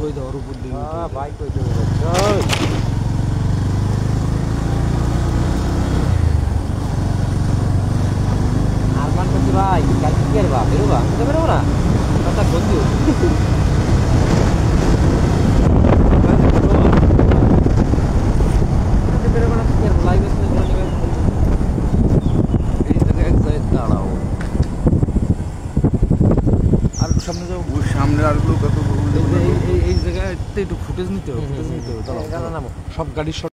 ওই ধর উপর দিকে বাইক কই দেবো আরমান করছি ভাই কালকে কি আর বা বেরোবা বেরোবো না কথা বন্ধু বেরোবো না কি আর লাইভ এসে বলে নেবে এই জায়গায় এক জায়গায় দাঁড়াও আর সামনে যাও ওই সামনে আর লোক এত এই জায়গায় একটু ফুটেজ নিতে হবে দাঁড়াও নামো সব গাড়ির